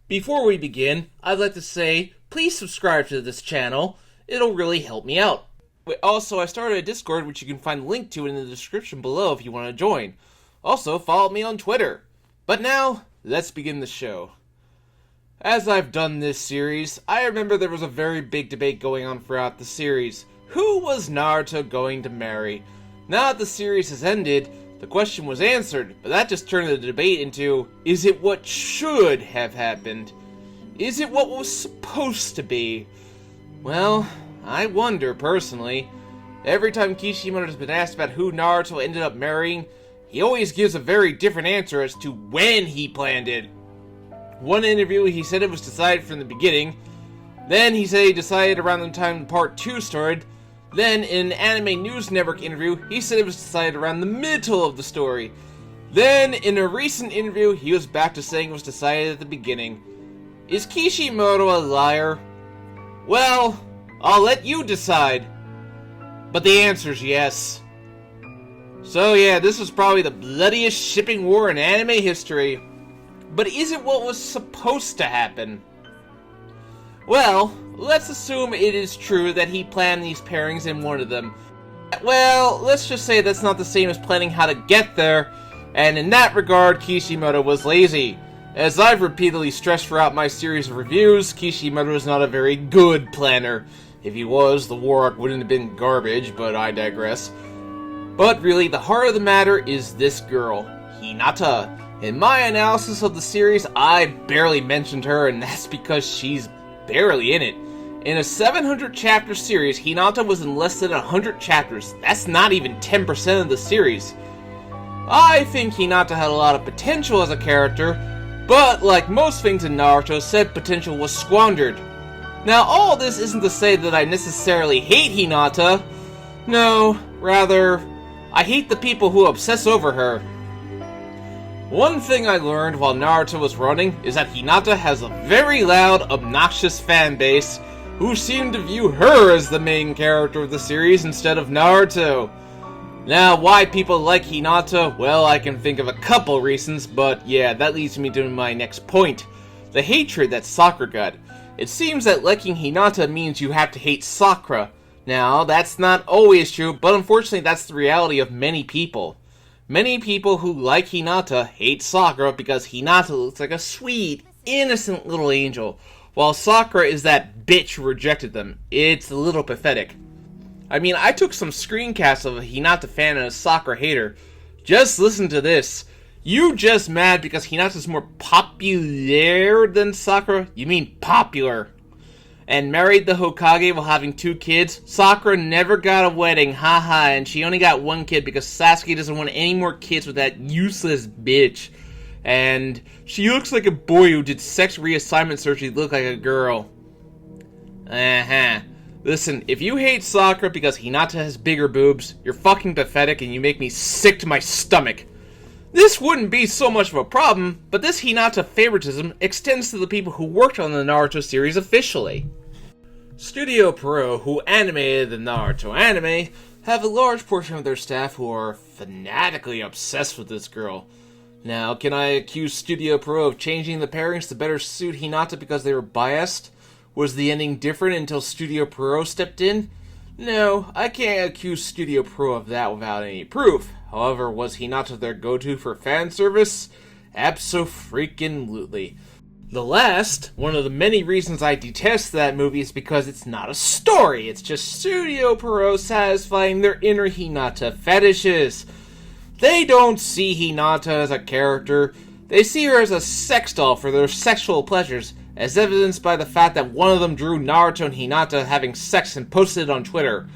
Before we begin, I'd like to say, please subscribe to this channel. It'll really help me out. Also, I started a Discord, which you can find a link to in the description below if you want to join. Also, follow me on Twitter. But now, let's begin the show. As I've done this series, I remember there was a very big debate going on throughout the series. Who was Naruto going to marry? Now that the series has ended, the question was answered, but that just turned the debate into, is it what should have happened? Is it what was supposed to be? Well, I wonder, personally. Every time Kishimoto has been asked about who Naruto ended up marrying, he always gives a very different answer as to when he planned it. One interview, he said it was decided from the beginning. Then he said he decided around the time part 2 started. Then, in an Anime News Network interview, he said it was decided around the middle of the story. Then, in a recent interview, he was back to saying it was decided at the beginning. Is Kishimoto a liar? Well, I'll let you decide. But the answer's yes. So yeah, this was probably the bloodiest shipping war in anime history. But is it what was supposed to happen? Well, let's assume it is true that he planned these pairings and wanted them. Well, let's just say that's not the same as planning how to get there, and in that regard, Kishimoto was lazy. As I've repeatedly stressed throughout my series of reviews, Kishimoto is not a very good planner. If he was, the war arc wouldn't have been garbage, but I digress. But really, the heart of the matter is this girl, Hinata. In my analysis of the series, I barely mentioned her, and that's because she's barely in it. In a 700 chapter series, Hinata was in less than 100 chapters. That's not even 10% of the series. I think Hinata had a lot of potential as a character, but like most things in Naruto, said potential was squandered. Now, all this isn't to say that I necessarily hate Hinata. No, rather, I hate the people who obsess over her. One thing I learned while Naruto was running is that Hinata has a very loud, obnoxious fan base who seem to view her as the main character of the series instead of Naruto. Now, why people like Hinata? Well, I can think of a couple reasons, but yeah, that leads me to my next point. The hatred that Sakura got. It seems that liking Hinata means you have to hate Sakura. Now, that's not always true, but unfortunately that's the reality of many people. Many people who like Hinata hate Sakura because Hinata looks like a sweet, innocent little angel, while Sakura is that bitch who rejected them. It's a little pathetic. I mean, I took some screencasts of a Hinata fan and a Sakura hater. Just listen to this. You just mad because Hinata's more popular than Sakura? You mean popular. And married the Hokage while having 2 kids. Sakura never got a wedding, haha, and she only got 1 kid because Sasuke doesn't want any more kids with that useless bitch. And she looks like a boy who did sex reassignment surgery to look like a girl. Listen, if you hate Sakura because Hinata has bigger boobs, you're fucking pathetic and you make me sick to my stomach. This wouldn't be so much of a problem, but this Hinata favoritism extends to the people who worked on the Naruto series officially. Studio Pierrot, who animated the Naruto anime, have a large portion of their staff who are fanatically obsessed with this girl. Now, can I accuse Studio Pierrot of changing the pairings to better suit Hinata because they were biased? Was the ending different until Studio Pierrot stepped in? No, I can't accuse Studio Pierrot of that without any proof. However, was Hinata their go-to for fan service? Abso-freaking-lutely. The last, one of the many reasons I detest that movie is because it's not a story. It's just Studio Pierrot satisfying their inner Hinata fetishes. They don't see Hinata as a character. They see her as a sex doll for their sexual pleasures, as evidenced by the fact that one of them drew Naruto and Hinata having sex and posted it on Twitter.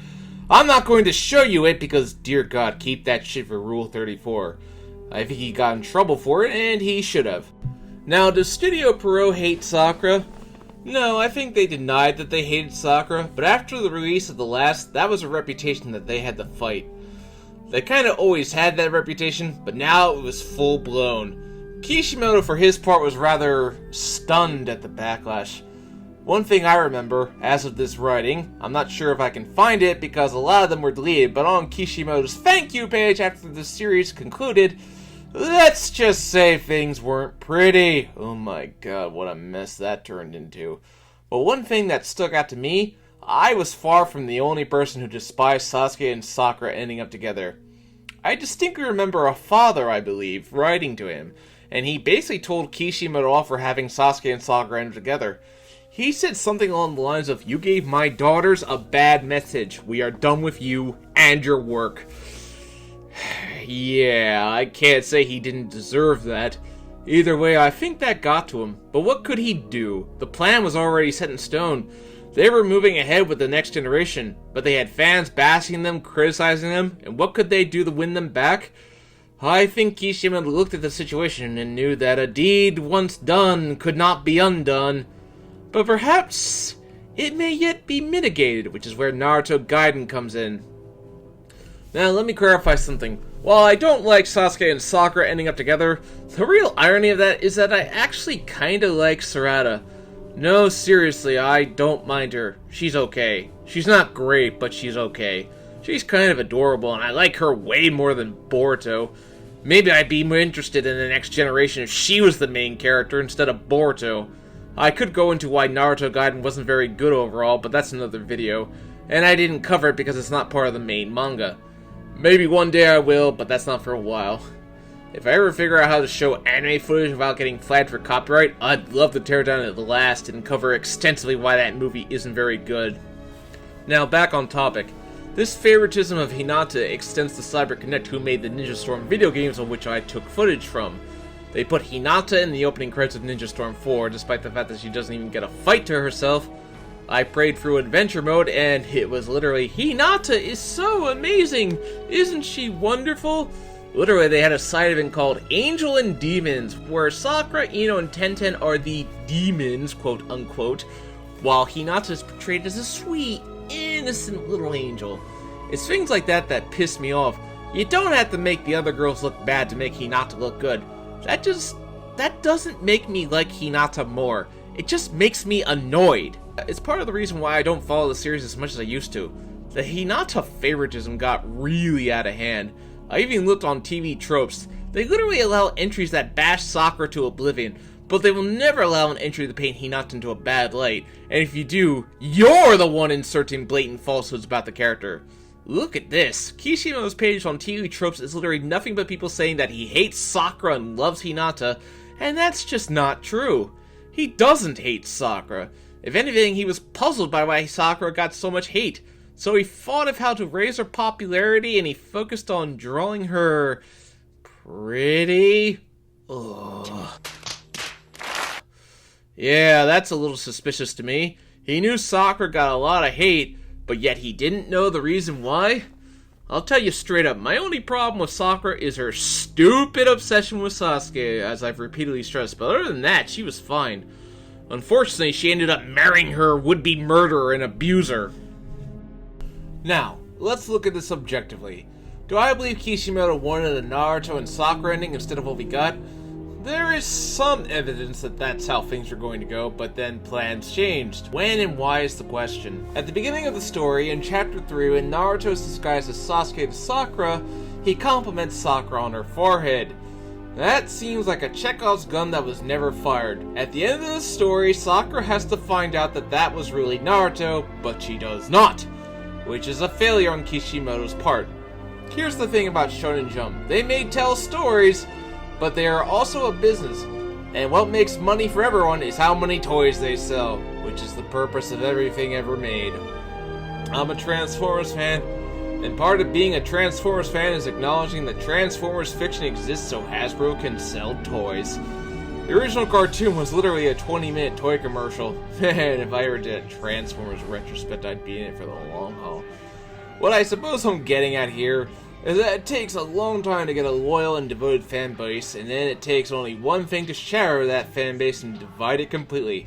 I'm not going to show you it because, dear God, keep that shit for Rule 34. I think he got in trouble for it, and he should have. Now, does Studio Pierrot hate Sakura? No, I think they denied that they hated Sakura, but after the release of the last, that was a reputation that they had to fight. They kinda always had that reputation, but now it was full-blown. Kishimoto, for his part, was rather stunned at the backlash. One thing I remember, as of this writing, I'm not sure if I can find it because a lot of them were deleted, but on Kishimoto's thank you page after the series concluded, Let's just say things weren't pretty. Oh my god, what a mess that turned into. But one thing that stuck out to me, I was far from the only person who despised Sasuke and Sakura ending up together. I distinctly remember a father, I believe, writing to him, and he basically told Kishimoto off for having Sasuke and Sakura end together. He said something along the lines of, "You gave my daughters a bad message. We are done with you and your work." Yeah, I can't say he didn't deserve that. Either way, I think that got to him. But what could he do? The plan was already set in stone. They were moving ahead with the next generation, but they had fans bashing them, criticizing them, and what could they do to win them back? I think Kishimoto looked at the situation and knew that a deed once done could not be undone. But perhaps it may yet be mitigated, which is where Naruto Gaiden comes in. Now, let me clarify something. While I don't like Sasuke and Sakura ending up together, the real irony of that is that I actually kinda like Sarada. No, seriously, I don't mind her. She's okay. She's not great, but she's okay. She's kind of adorable, and I like her way more than Boruto. Maybe I'd be more interested in the next generation if she was the main character instead of Boruto. I could go into why Naruto Gaiden wasn't very good overall, but that's another video, and I didn't cover it because it's not part of the main manga. Maybe one day I will, but that's not for a while. If I ever figure out how to show anime footage without getting flagged for copyright, I'd love to tear down at the last and cover extensively why that movie isn't very good. Now, back on topic. This favoritism of Hinata extends to CyberConnect, who made the Ninja Storm video games on which I took footage from. They put Hinata in the opening credits of Ninja Storm 4, despite the fact that she doesn't even get a fight to herself. I prayed through adventure mode, and it was literally, "Hinata is so amazing! Isn't she wonderful?" Literally, they had a side event called Angel and Demons, where Sakura, Ino, and Tenten are the demons, quote unquote, while Hinata is portrayed as a sweet, innocent little angel. It's things like that that piss me off. You don't have to make the other girls look bad to make Hinata look good. That doesn't make me like Hinata more. It just makes me annoyed. It's part of the reason why I don't follow the series as much as I used to. The Hinata favoritism got really out of hand. I even looked on TV tropes. They literally allow entries that bash Sakura to oblivion, but they will never allow an entry to paint Hinata into a bad light. And if you do, you're the one inserting blatant falsehoods about the character. Look at this. Kishimoto's page on TV tropes is literally nothing but people saying that he hates Sakura and loves Hinata, and that's just not true. He doesn't hate Sakura. If anything, he was puzzled by why Sakura got so much hate. So he thought of how to raise her popularity, and he focused on drawing her pretty. Ugh. Yeah, that's a little suspicious to me. He knew Sakura got a lot of hate, but yet he didn't know the reason why? I'll tell you straight up, my only problem with Sakura is her stupid obsession with Sasuke, as I've repeatedly stressed, but other than that, she was fine. Unfortunately, she ended up marrying her would-be murderer and abuser. Now, let's look at this objectively. Do I believe Kishimoto wanted a Naruto and Sakura ending instead of what we got? There is some evidence that that's how things were going to go, but then plans changed. When and why is the question. At the beginning of the story, in Chapter 3, when Naruto is disguised as Sasuke to Sakura, he compliments Sakura on her forehead. That seems like a Chekhov's gun that was never fired. At the end of the story, Sakura has to find out that that was really Naruto, but she does not, which is a failure on Kishimoto's part. Here's the thing about Shonen Jump. They may tell stories, but they are also a business, and what makes money for everyone is how many toys they sell, which is the purpose of everything ever made. I'm a Transformers fan, and part of being a Transformers fan is acknowledging that Transformers fiction exists so Hasbro can sell toys. The original cartoon was literally a 20-minute toy commercial, and if I ever did a Transformers retrospect, I'd be in it for the long haul. What I suppose I'm getting at here is that it takes a long time to get a loyal and devoted fan base, and then it takes only one thing to shatter that fan base and divide it completely.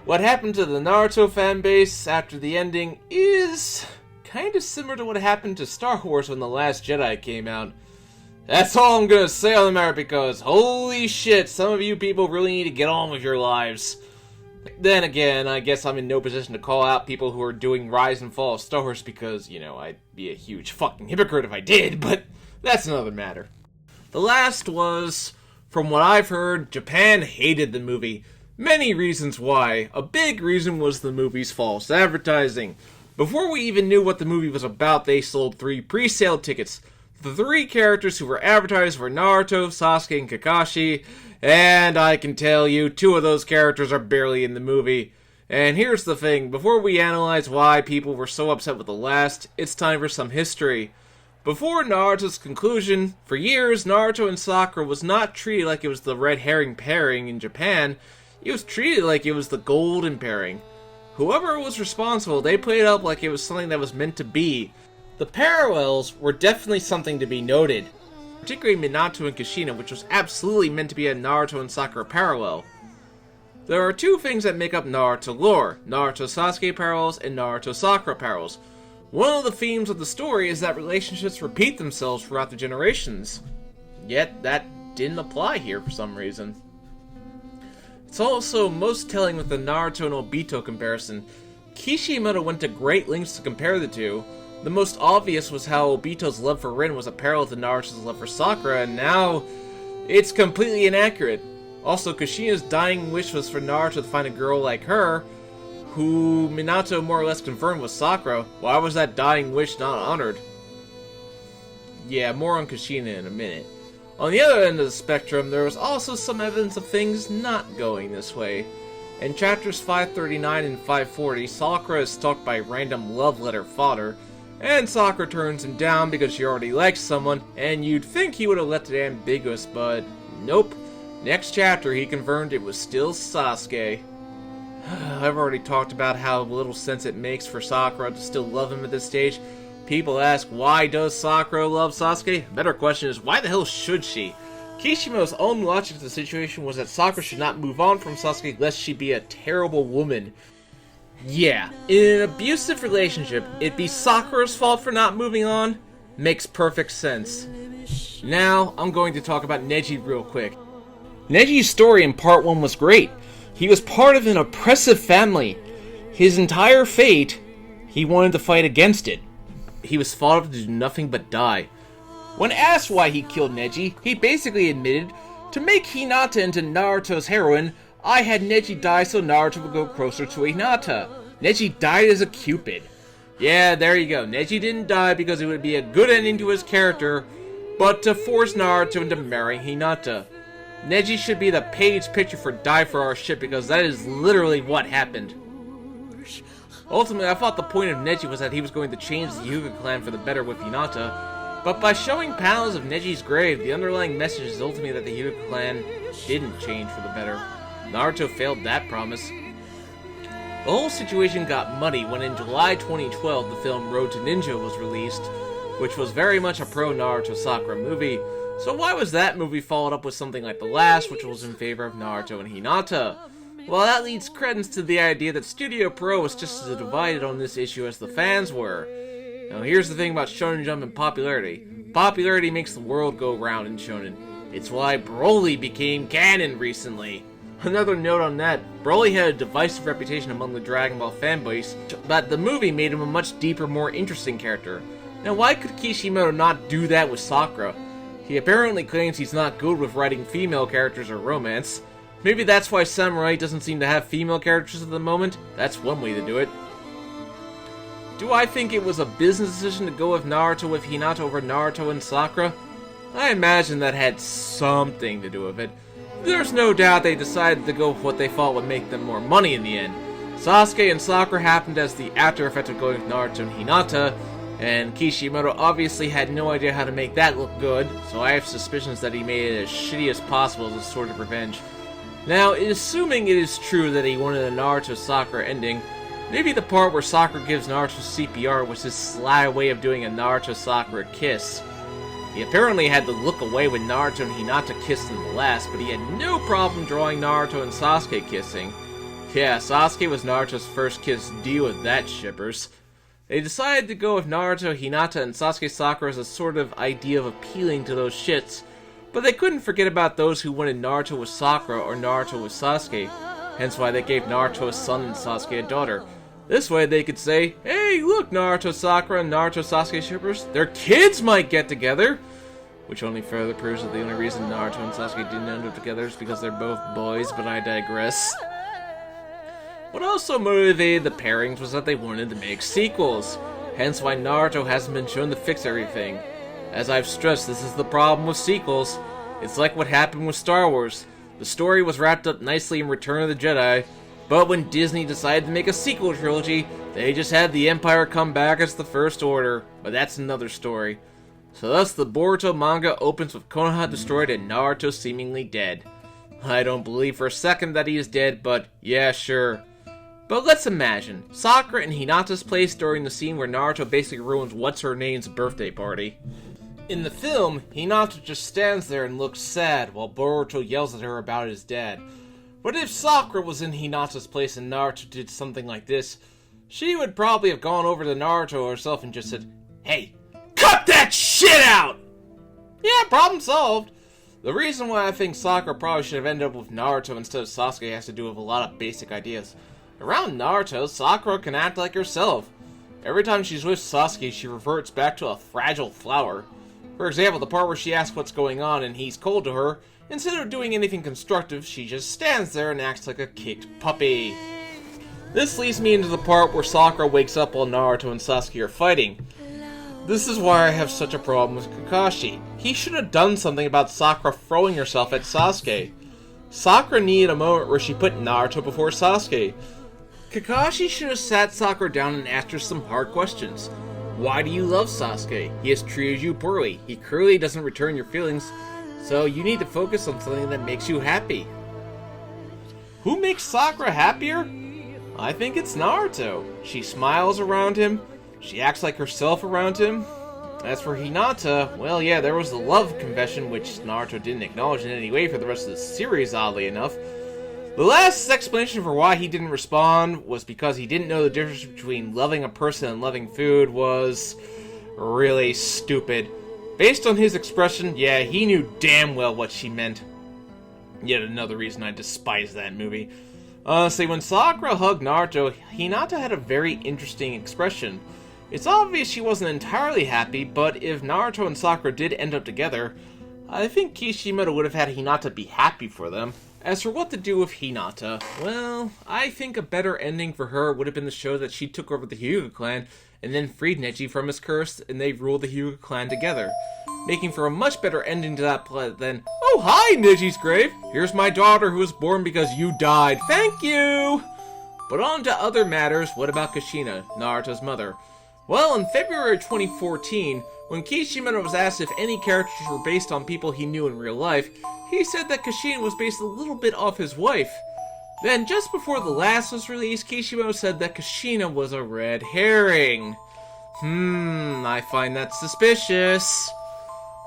What happened to the Naruto fan base after the ending is kind of similar to what happened to Star Wars when The Last Jedi came out. That's all I'm gonna say on the matter, because holy shit, some of you people really need to get on with your lives. Then again, I guess I'm in no position to call out people who are doing Rise and Fall of Star Wars because, I'd be a huge fucking hypocrite if I did, but that's another matter. The last was, from what I've heard, Japan hated the movie. Many reasons why. A big reason was the movie's false advertising. Before we even knew what the movie was about, they sold 3 pre-sale tickets. The 3 characters who were advertised were Naruto, Sasuke, and Kakashi, and I can tell you, 2 of those characters are barely in the movie. And here's the thing, before we analyze why people were so upset with the last, it's time for some history. Before Naruto's conclusion, for years, Naruto and Sakura was not treated like it was the red herring pairing in Japan, it was treated like it was the golden pairing. Whoever was responsible, they played it up like it was something that was meant to be. The parallels were definitely something to be noted, particularly Minato and Kushina, which was absolutely meant to be a Naruto and Sakura parallel. There are 2 things that make up Naruto lore, Naruto Sasuke parallels and Naruto Sakura parallels. One of the themes of the story is that relationships repeat themselves throughout the generations. Yet, that didn't apply here for some reason. It's also most telling with the Naruto and Obito comparison. Kishimoto went to great lengths to compare the 2. The most obvious was how Obito's love for Rin was a parallel to Naruto's love for Sakura, and now it's completely inaccurate. Also, Kushina's dying wish was for Naruto to find a girl like her, who Minato more or less confirmed was Sakura. Why was that dying wish not honored? Yeah, more on Kushina in a minute. On the other end of the spectrum, there was also some evidence of things not going this way. In chapters 539 and 540, Sakura is stalked by random love letter fodder, and Sakura turns him down because she already likes someone, and you'd think he would have left it ambiguous, but nope. Next chapter, he confirmed it was still Sasuke. I've already talked about how little sense it makes for Sakura to still love him at this stage. People ask, why does Sakura love Sasuke? A better question is, why the hell should she? Kishimoto's own logic to the situation was that Sakura should not move on from Sasuke lest she be a terrible woman. Yeah, in an abusive relationship, it'd be Sakura's fault for not moving on? Makes perfect sense. Now, I'm going to talk about Neji real quick. Neji's story in part 1 was great. He was part of an oppressive family. His entire fate, he wanted to fight against it. He was fought up to do nothing but die. When asked why he killed Neji, he basically admitted, to make Hinata into Naruto's heroine, I had Neji die so Naruto would go closer to Hinata. Neji died as a cupid. Yeah, there you go. Neji didn't die because it would be a good ending to his character, but to force Naruto into marrying Hinata. Neji should be the page picture for die for our ship because that is literally what happened. Ultimately, I thought the point of Neji was that he was going to change the Hyuga clan for the better with Hinata, but by showing panels of Neji's grave, the underlying message is ultimately that the Hyuga clan didn't change for the better. Naruto failed that promise. The whole situation got muddy when in July 2012 the film Road to Ninja was released, which was very much a pro-Naruto Sakura movie, so why was that movie followed up with something like the last, which was in favor of Naruto and Hinata? Well, that leads credence to the idea that Studio Pro was just as divided on this issue as the fans were. Now here's the thing about Shonen Jump and popularity. Popularity makes the world go round in Shonen. It's why Broly became canon recently. Another note on that, Broly had a divisive reputation among the Dragon Ball fanboys, but the movie made him a much deeper, more interesting character. Now why could Kishimoto not do that with Sakura? He apparently claims he's not good with writing female characters or romance. Maybe that's why Samurai doesn't seem to have female characters at the moment. That's one way to do it. Do I think it was a business decision to go with Naruto with Hinata over Naruto and Sakura? I imagine that had something to do with it. There's no doubt they decided to go with what they thought would make them more money in the end. Sasuke and Sakura happened as the after effect of going with Naruto and Hinata, and Kishimoto obviously had no idea how to make that look good, so I have suspicions that he made it as shitty as possible as a sort of revenge. Now, assuming it is true that he wanted a Naruto-Sakura ending, maybe the part where Sakura gives Naruto CPR was his sly way of doing a Naruto-Sakura kiss. He apparently had to look away when Naruto and Hinata kissed in the last, but he had no problem drawing Naruto and Sasuke kissing. Yeah, Sasuke was Naruto's first kiss, deal with that, shippers. They decided to go with Naruto, Hinata, and Sasuke Sakura as a sort of idea of appealing to those shits, but they couldn't forget about those who wanted Naruto with Sakura or Naruto with Sasuke, hence why they gave Naruto a son and Sasuke a daughter. This way they could say, hey, look, Naruto Sakura and Naruto Sasuke shippers, their kids might get together! which only further proves that the only reason Naruto and Sasuke didn't end up together is because they're both boys, but I digress. What also motivated the pairings was that they wanted to make sequels, hence why Naruto hasn't been shown to fix everything. As I've stressed, this is the problem with sequels. It's like what happened with Star Wars. The story was wrapped up nicely in Return of the Jedi, but when Disney decided to make a sequel trilogy, they just had the Empire come back as the First Order, but that's another story. So thus the Boruto manga opens with Konoha destroyed and Naruto seemingly dead. I don't believe for a second that he is dead, but yeah, sure. But let's imagine, Sakura in Hinata's place during the scene where Naruto basically ruins What's-Her-Name's birthday party. In the film, Hinata just stands there and looks sad while Boruto yells at her about his dad. But if Sakura was in Hinata's place and Naruto did something like this, she would probably have gone over to Naruto herself and just said, "Hey, cut that shit out!" Yeah, problem solved. The reason why I think Sakura probably should have ended up with Naruto instead of Sasuke has to do with a lot of basic ideas. Around Naruto, Sakura can act like herself. Every time she's with Sasuke, she reverts back to a fragile flower. For example, the part where she asks what's going on and he's cold to her, instead of doing anything constructive, she just stands there and acts like a kicked puppy. This leads me into the part where Sakura wakes up while Naruto and Sasuke are fighting. This is why I have such a problem with Kakashi. He should have done something about Sakura throwing herself at Sasuke. Sakura needed a moment where she put Naruto before Sasuke. Kakashi should have sat Sakura down and asked her some hard questions. Why do you love Sasuke? He has treated you poorly. He clearly doesn't return your feelings, so you need to focus on something that makes you happy. Who makes Sakura happier? I think it's Naruto. She smiles around him. She acts like herself around him. As for Hinata, well, yeah, there was the love confession, which Naruto didn't acknowledge in any way for the rest of the series, oddly enough. The last explanation for why he didn't respond was because he didn't know the difference between loving a person and loving food was really stupid. Based on his expression, yeah, he knew damn well what she meant. Yet another reason I despise that movie. Honestly, when Sakura hugged Naruto, Hinata had a very interesting expression. It's obvious she wasn't entirely happy, but if Naruto and Sakura did end up together, I think Kishimoto would have had Hinata be happy for them. As for what to do with Hinata, well, I think a better ending for her would have been to show that she took over the Hyuga clan and then freed Neji from his curse and they ruled the Hyuga clan together, making for a much better ending to that plot than, "Oh hi, Neji's grave! Here's my daughter who was born because you died, thank you!" But on to other matters. What about Kushina, Naruto's mother? Well, in February 2014, when Kishimoto was asked if any characters were based on people he knew in real life, he said that Kushina was based a little bit off his wife. Then, just before the last was released, Kishimoto said that Kushina was a red herring. I find that suspicious.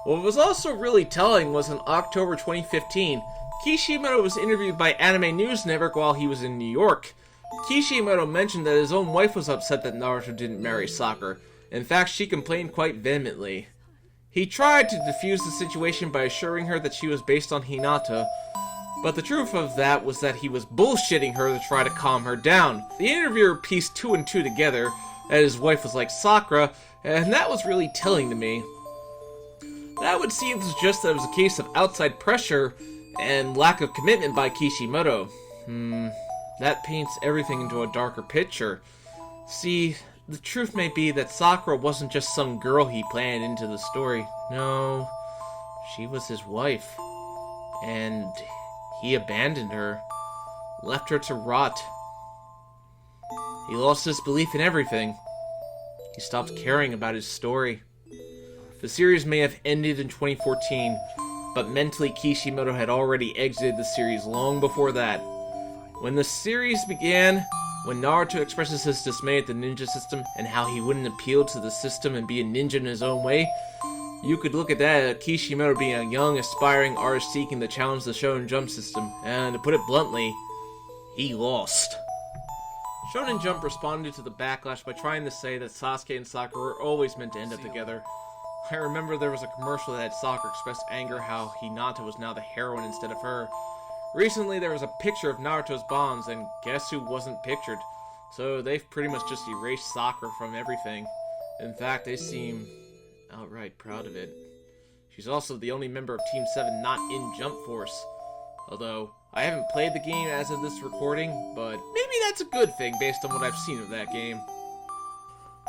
What was also really telling was in October 2015, Kishimoto was interviewed by Anime News Network while he was in New York. Kishimoto mentioned that his own wife was upset that Naruto didn't marry Sakura. In fact, she complained quite vehemently. He tried to defuse the situation by assuring her that she was based on Hinata, but the truth of that was that he was bullshitting her to try to calm her down. The interviewer pieced 2 and 2 together, that his wife was like Sakura, and that was really telling to me. That would seem to suggest that it was a case of outside pressure and lack of commitment by Kishimoto. That paints everything into a darker picture. See, the truth may be that Sakura wasn't just some girl he planned into the story. No, she was his wife. And he abandoned her, left her to rot. He lost his belief in everything. He stopped caring about his story. The series may have ended in 2014, but mentally Kishimoto had already exited the series long before that. When the series began, when Naruto expresses his dismay at the ninja system and how he wouldn't appeal to the system and be a ninja in his own way, you could look at that as Kishimoto being a young, aspiring artist seeking to challenge the Shonen Jump system, and to put it bluntly, he lost. Shonen Jump responded to the backlash by trying to say that Sasuke and Sakura were always meant to end up together. I remember there was a commercial that had Sakura express anger how Hinata was now the heroine instead of her. Recently, there was a picture of Naruto's bonds, and guess who wasn't pictured? So they've pretty much just erased Sakura from everything. In fact, they seem outright proud of it. She's also the only member of Team 7 not in Jump Force. Although, I haven't played the game as of this recording, but maybe that's a good thing based on what I've seen of that game.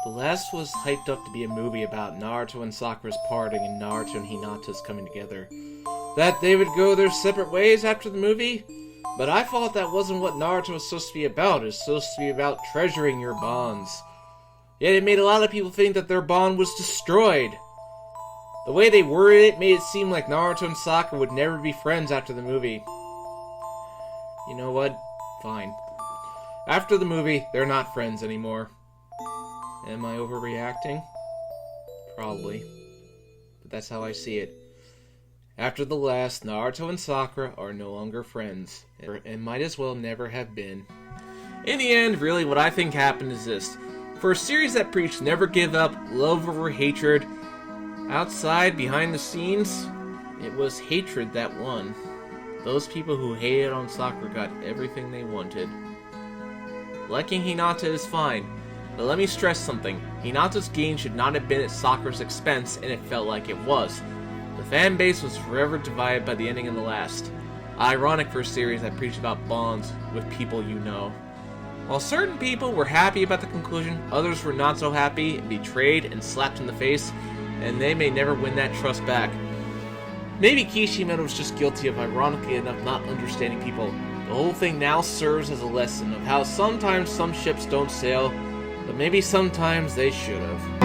The last was hyped up to be a movie about Naruto and Sakura's parting and Naruto and Hinata's coming together. That they would go their separate ways after the movie? But I thought that wasn't what Naruto was supposed to be about. It was supposed to be about treasuring your bonds. Yet it made a lot of people think that their bond was destroyed. The way they worded it made it seem like Naruto and Sakura would never be friends after the movie. You know what? Fine. After the movie, they're not friends anymore. Am I overreacting? Probably. But that's how I see it. After the last, Naruto and Sakura are no longer friends, and might as well never have been. In the end, really what I think happened is this. For a series that preached never give up, love over hatred, outside, behind the scenes, it was hatred that won. Those people who hated on Sakura got everything they wanted. Liking Hinata is fine, but let me stress something. Hinata's gain should not have been at Sakura's expense, and it felt like it was. The fan base was forever divided by the ending of the last. Ironic for a series that preached about bonds with people you know. While certain people were happy about the conclusion, others were not so happy, and betrayed and slapped in the face, and they may never win that trust back. Maybe Kishimoto was just guilty of, ironically enough, not understanding people. The whole thing now serves as a lesson of how sometimes some ships don't sail, but maybe sometimes they should have.